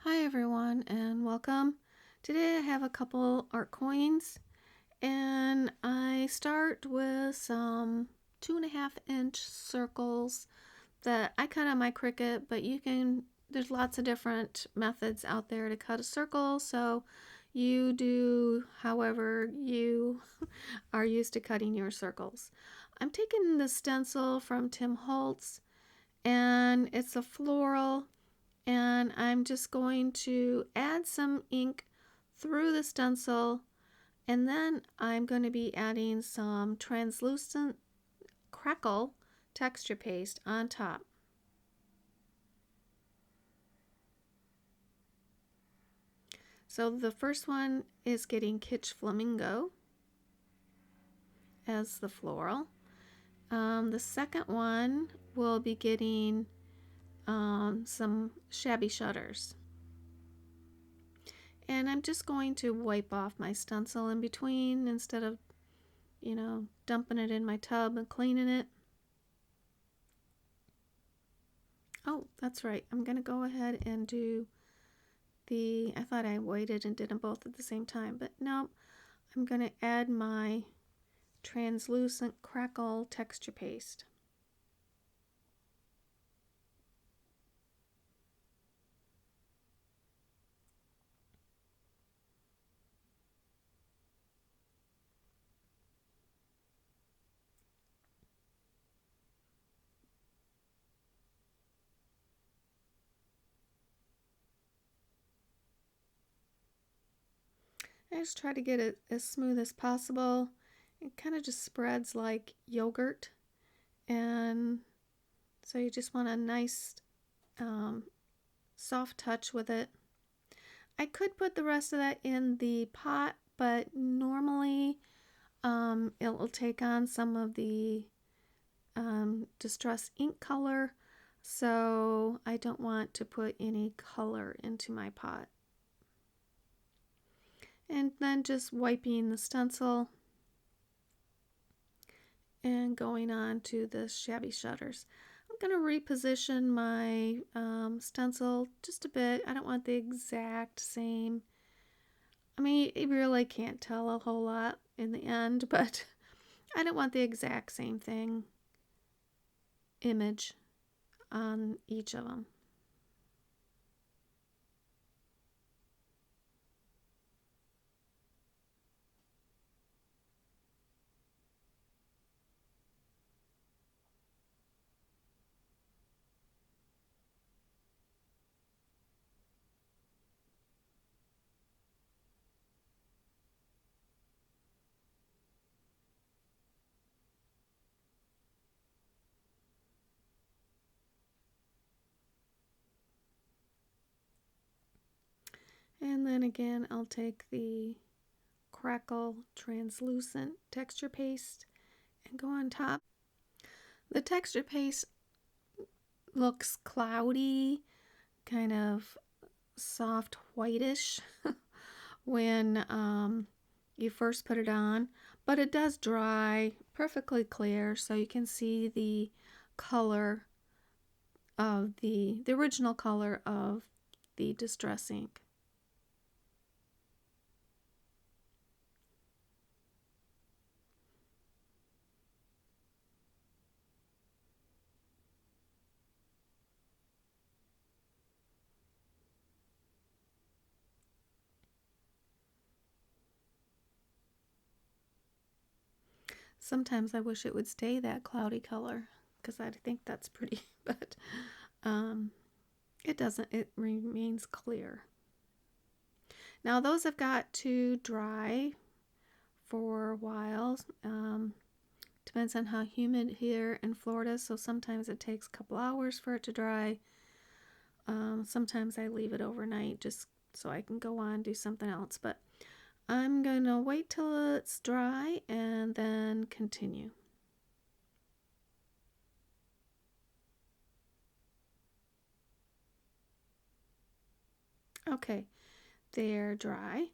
Hi everyone and welcome. Today I have a couple art coins and I start with some 2.5-inch circles that I cut on my Cricut, but there's lots of different methods out there to cut a circle, so you do however you are used to cutting your circles. I'm taking the stencil from Tim Holtz and it's a floral, and I'm just going to add some ink through the stencil, and then I'm going to be adding some translucent Crackle texture paste on top. So the first one is getting Kitsch Flamingo as the floral. The second one will be getting some shabby shutters. And I'm just going to wipe off my stencil in between instead of, dumping it in my tub and cleaning it. Oh, that's right. I'm going to go ahead and do I thought I waited and did them both at the same time, but no, I'm going to add my translucent Crackle texture paste. I just try to get it as smooth as possible. It kind of just spreads like yogurt, and so you just want a nice soft touch with it. I could put the rest of that in the pot, but normally it will take on some of the distress ink color, so I don't want to put any color into my pot. And then just wiping the stencil and going on to the shabby shutters. I'm going to reposition my stencil just a bit. I don't want the exact same. I mean, you really can't tell a whole lot in the end, but I don't want the exact same thing image on each of them. And then again, I'll take the Crackle translucent texture paste and go on top. The texture paste looks cloudy, kind of soft whitish when you first put it on, but it does dry perfectly clear, so you can see the color of the original color of the distress ink. Sometimes I wish it would stay that cloudy color because I think that's pretty, but it doesn't. It remains clear. Now those have got to dry for a while. Depends on how humid here in Florida, so sometimes it takes a couple hours for it to dry. Sometimes I leave it overnight just so I can go on and do something else, but I'm going to wait till it's dry and then continue. Okay, they're dry.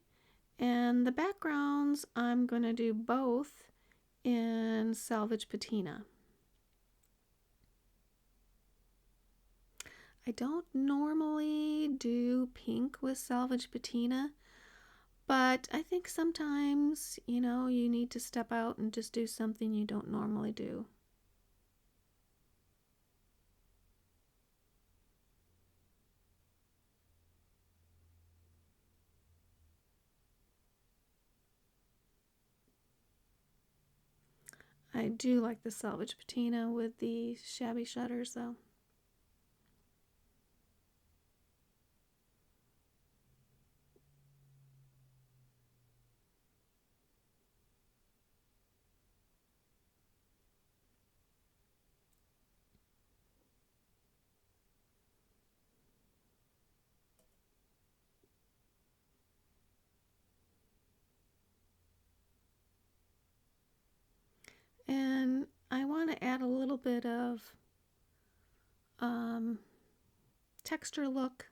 And the backgrounds, I'm going to do both in salvaged patina. I don't normally do too pink with salvaged patina, but I think sometimes, you know, you need to step out and just do something you don't normally do. I do like the salvage patina with the shabby shutters though. And I want to add a little bit of texture look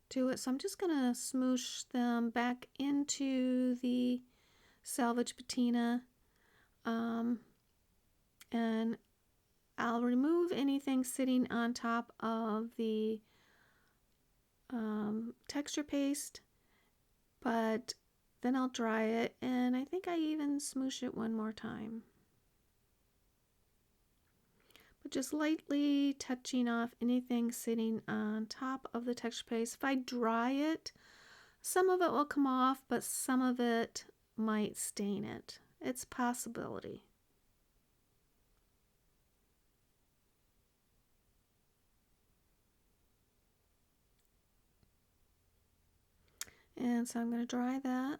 to it, so I'm just going to smoosh them back into the salvage patina, and I'll remove anything sitting on top of the texture paste, but then I'll dry it, and I think I even smoosh it one more time. But just lightly touching off anything sitting on top of the texture paste. If I dry it, some of it will come off, but some of it might stain it. It's a possibility. And so I'm going to dry that.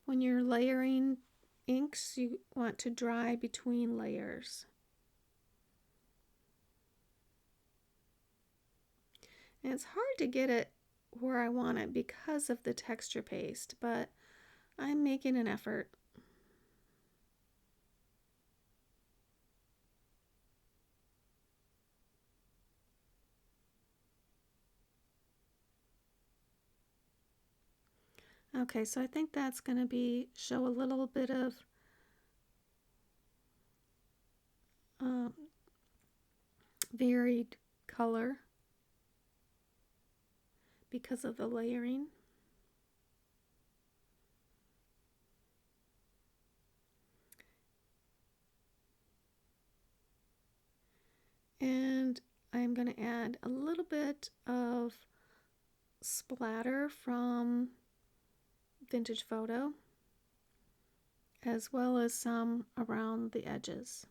When you're layering inks, you want to dry between layers. And it's hard to get it where I want it because of the texture paste, but I'm making an effort. Okay, so I think that's going to show a little bit of varied color because of the layering. And I'm going to add a little bit of splatter from Vintage Photo, as well as some around the edges.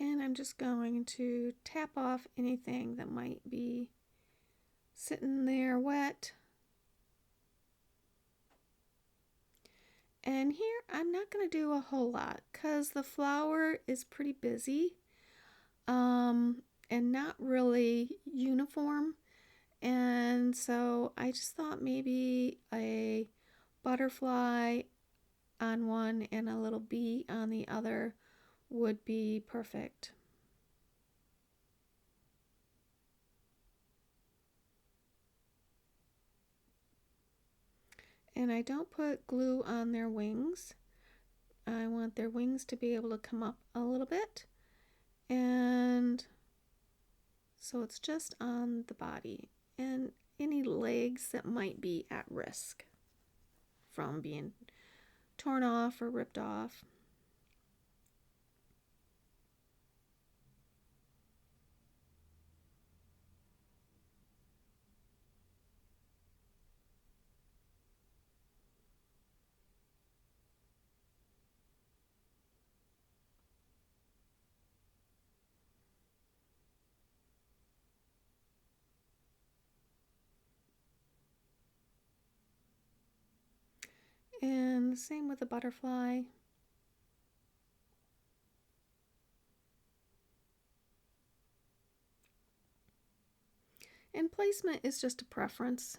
And I'm just going to tap off anything that might be sitting there wet. And here I'm not going to do a whole lot because the flower is pretty busy and not really uniform. And so I just thought maybe a butterfly on one and a little bee on the other would be perfect. And I don't put glue on their wings. I want their wings to be able to come up a little bit, and so it's just on the body and any legs that might be at risk from being torn off or ripped off. And same with the butterfly. And placement is just a preference.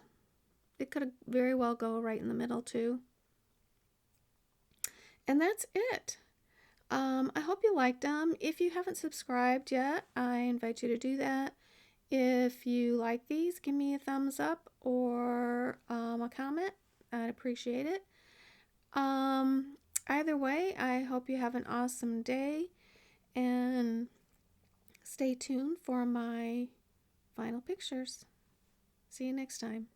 It could very well go right in the middle too. And that's it. I hope you liked them. If you haven't subscribed yet, I invite you to do that. If you like these, give me a thumbs up or a comment. I'd appreciate it. Either way, I hope you have an awesome day and stay tuned for my final pictures. See you next time.